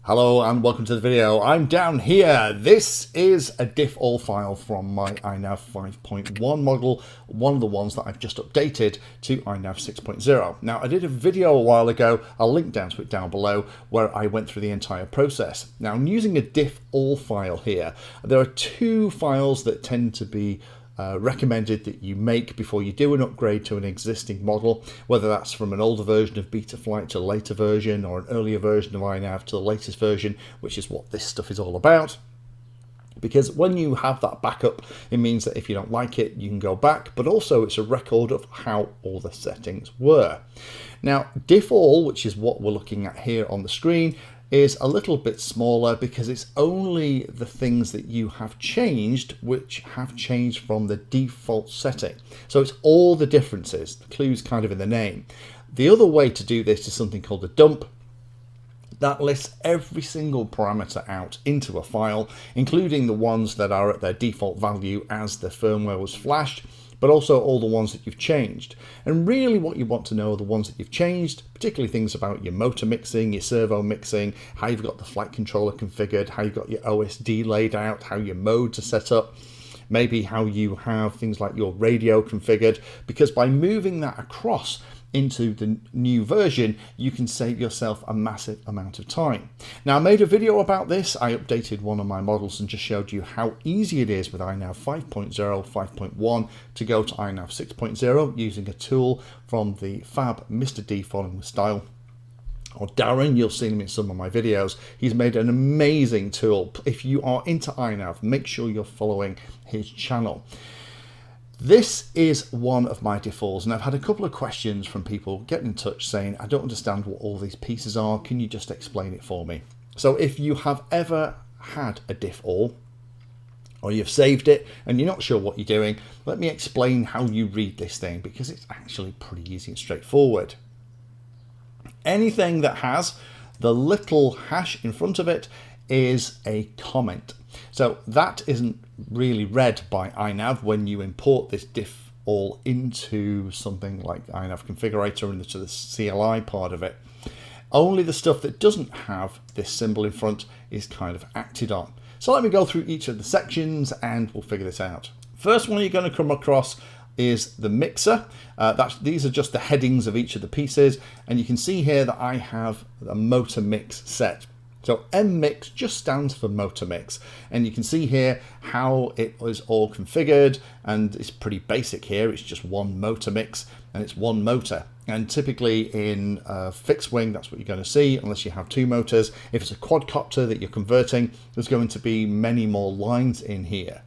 Hello and welcome to the video. I'm down here. This is a diff all file from my INAV 5.1 model, one of the ones that I've just updated to INAV 6.0. Now I did a video a while ago, I'll link down to it down below, where I went through the entire process. Now I'm using a diff all file here. There are two files that tend to be recommended that you make before you do an upgrade to an existing model, whether that's from an older version of Betaflight to a later version, or an earlier version of INAV to the latest version, which is what this stuff is all about. Because when you have that backup, it means that if you don't like it, you can go back, but also it's a record of how all the settings were. Now, diff all, which is what we're looking at here on the screen, is a little bit smaller because it's only the things that you have changed which have changed from the default setting. So it's all the differences. The clue's kind of in the name. The other way to do this is something called a dump. That lists every single parameter out into a file, including the ones that are at their default value as the firmware was flashed, but also all the ones that you've changed. And really what you want to know are the ones that you've changed, particularly things about your motor mixing, your servo mixing, how you've got the flight controller configured, how you've got your OSD laid out, how your modes are set up, maybe how you have things like your radio configured, because by moving that across into the new version, you can save yourself a massive amount of time. Now, I made a video about this. I updated one of my models and just showed you how easy it is with INAV 5.0, 5.1 to go to INAV 6.0 using a tool from the fab Mr. D Falling with Style, or Darren. You'll see him in some of my videos. He's made an amazing tool. If you are into INAV, make sure you're following his channel. This is one of my defaults, and I've had a couple of questions from people getting in touch saying, I don't understand what all these pieces are. Can you just explain it for me? So if you have ever had a diff all, or you've saved it and you're not sure what you're doing, let me explain how you read this thing, because it's actually pretty easy and straightforward. Anything that has the little hash in front of it is a comment. So that isn't really read by INAV when you import this diff all into something like INAV configurator into the CLI part of it. Only the stuff that doesn't have this symbol in front is kind of acted on. So let me go through each of the sections and we'll figure this out. First one you're going to come across is the mixer. These are just the headings of each of the pieces, and you can see here that I have a motor mix set. So mmix just stands for motor mix, and you can see here how it was all configured, and it's pretty basic here. It's just one motor mix and it's one motor, and typically in fixed wing that's what you're going to see unless you have two motors. If it's a quadcopter that you're converting, there's going to be many more lines in here.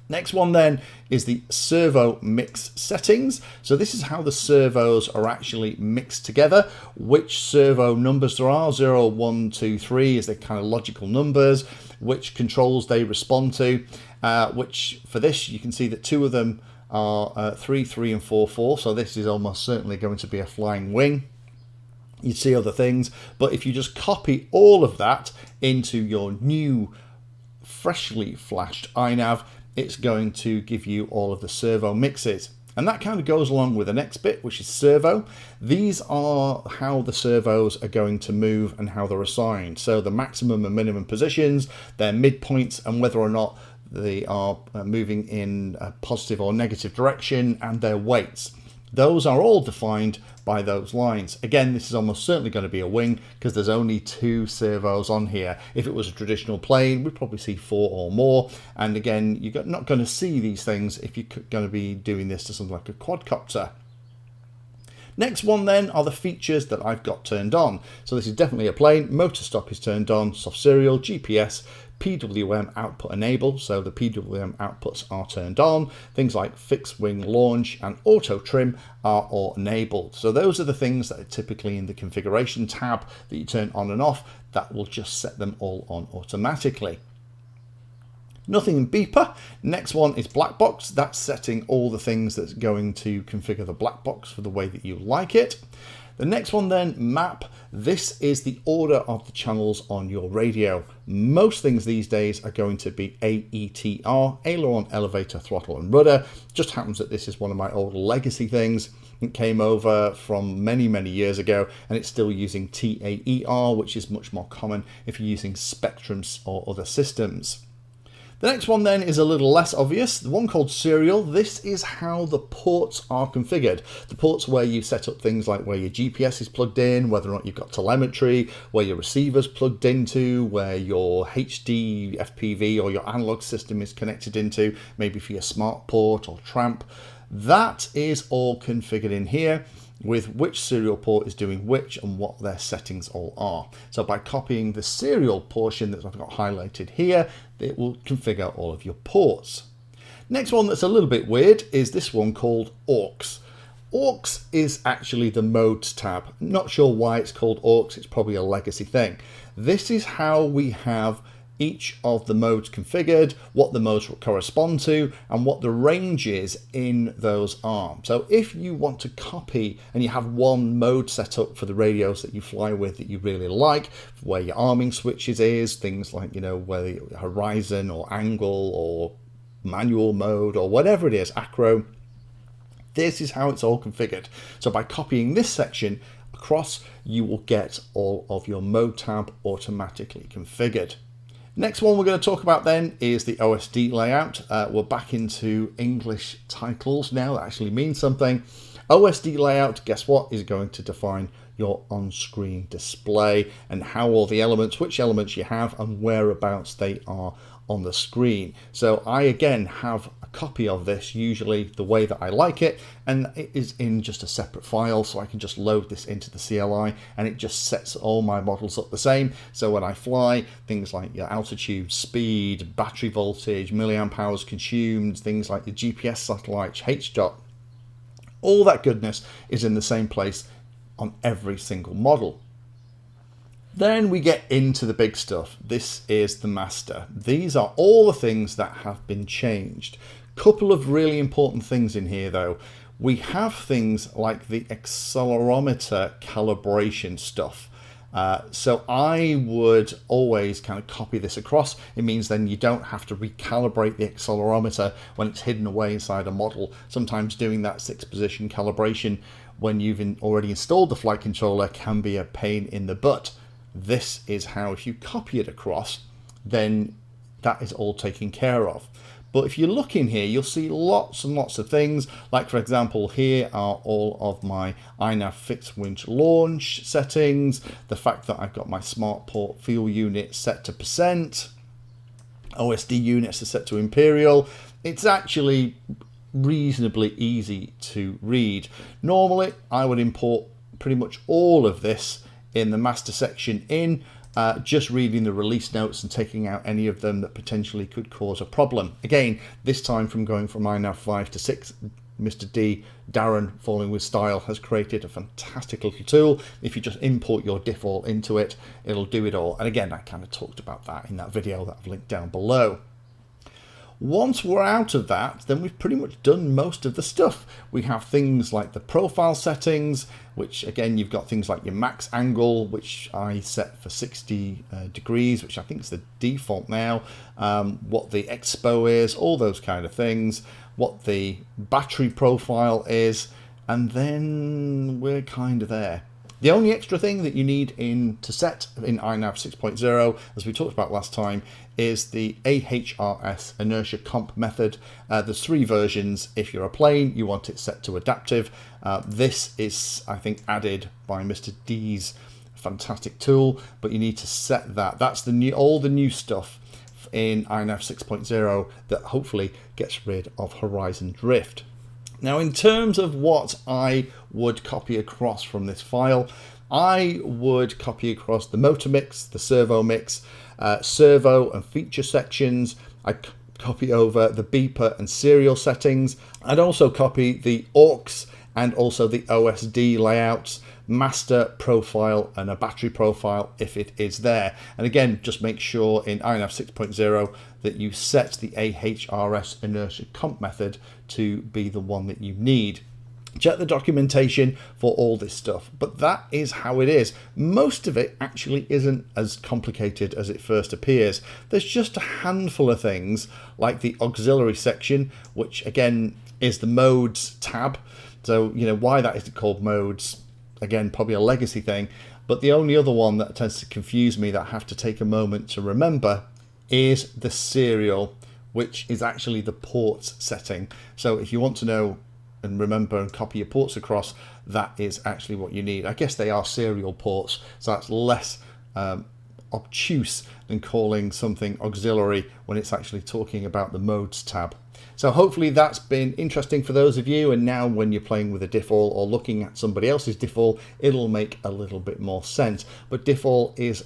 Next one then is the servo mix settings. So this is how the servos are actually mixed together, which servo numbers there are. 0, 1, 2, 3 is the kind of logical numbers, which controls they respond to, which for this you can see that two of them are 3, 3 and 4, 4. So this is almost certainly going to be a flying wing. You'd see other things, but if you just copy all of that into your new freshly flashed INAV, it's going to give you all of the servo mixes. And that kind of goes along with the next bit, which is servo. These are how the servos are going to move and how they're assigned. So the maximum and minimum positions, their midpoints, and whether or not they are moving in a positive or negative direction, and their weights. Those are all defined by those lines. Again, this is almost certainly going to be a wing because there's only two servos on here. If it was a traditional plane, we'd probably see 4 or more. And again, you're not going to see these things if you're going to be doing this to something like a quadcopter. Next one then are the features that I've got turned on. So this is definitely a plane. Motor stop is turned on, soft serial, GPS, PWM output enable, so the PWM outputs are turned on. Things like fixed wing launch and auto trim are all enabled. So those are the things that are typically in the configuration tab that you turn on and off. That will just set them all on automatically. Nothing in beeper. Next one is black box. That's setting all the things that's going to configure the black box for the way that you like it. The next one then, map. This is the order of the channels on your radio. Most things these days are going to be AETR, aileron, elevator, throttle and rudder. Just happens that this is one of my old legacy things. It came over from many, many years ago, and it's still using TAER, which is much more common if you're using Spectrums or other systems. The next one then is a little less obvious, the one called serial. This is how the ports are configured. The ports where you set up things like where your GPS is plugged in, whether or not you've got telemetry, where your receiver's plugged into, where your HD, FPV or your analog system is connected into, maybe for your smart port or tramp. That is all configured in here, with which serial port is doing which and what their settings all are. So by copying the serial portion that I've got highlighted here, it will configure all of your ports. Next one that's a little bit weird is this one called AUX. AUX is actually the modes tab. Not sure why it's called AUX, it's probably a legacy thing. This is how we have each of the modes configured, what the modes will correspond to, and what the range is in those are. So if you want to copy and you have one mode set up for the radios that you fly with that you really like, where your arming switches is, things like, you know, where the horizon or angle or manual mode or whatever it is, acro, this is how it's all configured. So by copying this section across, you will get all of your mode tab automatically configured. Next one we're going to talk about then is the OSD layout. We're back into English titles now. That actually means something. OSD layout, guess what, is going to define your on-screen display and how all the elements, which elements you have and whereabouts they are on the screen. So I again have a copy of this, usually the way that I like it, and it is in just a separate file, so I can just load this into the CLI and it just sets all my models up the same. So when I fly, things like your altitude, speed, battery voltage, milliamp hours consumed, things like your GPS satellites, HDOT, all that goodness is in the same place on every single model. Then we get into the big stuff. This is the master. These are all the things that have been changed. Couple of really important things in here though. We have things like the accelerometer calibration stuff. So I would always kind of copy this across. It means then you don't have to recalibrate the accelerometer when it's hidden away inside a model. Sometimes doing that 6-position calibration when you've already installed the flight controller can be a pain in the butt. This is how, if you copy it across, then that is all taken care of. But if you look in here, you'll see lots and lots of things. Like, for example, here are all of my INAV fixed winch launch settings, the fact that I've got my smart port fuel unit set to %, OSD units are set to imperial. It's actually reasonably easy to read. Normally, I would import pretty much all of this in the master section just reading the release notes and taking out any of them that potentially could cause a problem. Again, this time from going from INAV 5 to 6, Mr. D, Darren, Falling with Style, has created a fantastic little tool. If you just import your diff all into it, it'll do it all. And again, I kind of talked about that in that video that I've linked down below. Once we're out of that, then we've pretty much done most of the stuff. We have things like the profile settings, which again, you've got things like your max angle, which I set for 60 degrees, which I think is the default now, what the expo is, all those kind of things, what the battery profile is, and then we're kind of there. The only extra thing that you need to set in INAV 6.0, as we talked about last time, is the AHRS inertia comp method. There's 3 versions. If you're a plane, you want it set to adaptive. This is, I think, added by Mr. D's fantastic tool, but you need to set that. That's all the new stuff in INAV 6.0 that hopefully gets rid of horizon drift. Now, in terms of what I would copy across from this file, I would copy across the motor mix, the servo mix, servo and feature sections. I'd copy over the beeper and serial settings. I'd also copy the AUX and also the OSD layouts, master profile and a battery profile if it is there. And again, just make sure in INAV 6.0 that you set the AHRS inertia comp method to be the one that you need. Check the documentation for all this stuff, but that is how it is. Most of it actually isn't as complicated as it first appears. There's just a handful of things like the auxiliary section, which again is the modes tab. So, you know, why that isn't called modes, again, probably a legacy thing. But the only other one that tends to confuse me that I have to take a moment to remember is the serial, which is actually the ports setting. So if you want to know and remember and copy your ports across, that is actually what you need. I guess they are serial ports, so that's less obtuse than calling something auxiliary when it's actually talking about the modes tab. So hopefully that's been interesting for those of you, and now when you're playing with a diff all or looking at somebody else's diff all, it'll make a little bit more sense. But diff all is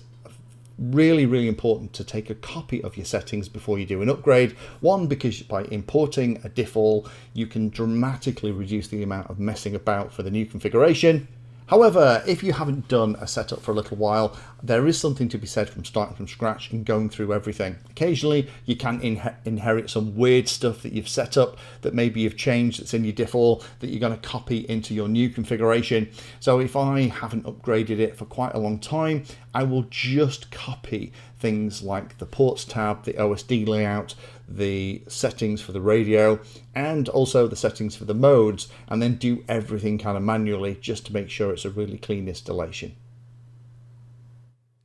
really important to take a copy of your settings before you do an upgrade. One, because by importing a diff all, you can dramatically reduce the amount of messing about for the new configuration. However, if you haven't done a setup for a little while, there is something to be said from starting from scratch and going through everything. Occasionally, you can inherit some weird stuff that you've set up that maybe you've changed that's in your diff all that you're going to copy into your new configuration. So if I haven't upgraded it for quite a long time, I will just copy things like the ports tab, the OSD layout, the settings for the radio, and also the settings for the modes, and then do everything kind of manually just to make sure it's a really clean installation.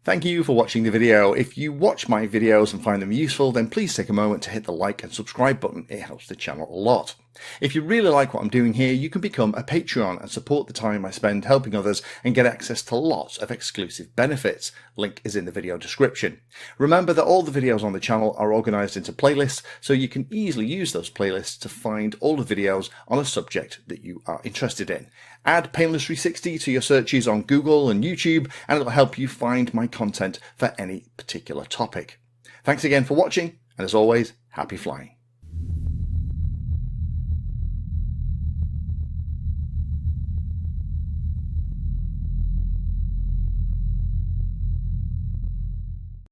Thank you for watching the video. If you watch my videos and find them useful, then please take a moment to hit the like and subscribe button. It helps the channel a lot. If you really like what I'm doing here, you can become a Patreon and support the time I spend helping others and get access to lots of exclusive benefits. Link is in the video description. Remember that all the videos on the channel are organized into playlists, so you can easily use those playlists to find all the videos on a subject that you are interested in. Add Painless 360 to your searches on Google and YouTube, and it'll help you find my content for any particular topic. Thanks again for watching, and as always, happy flying.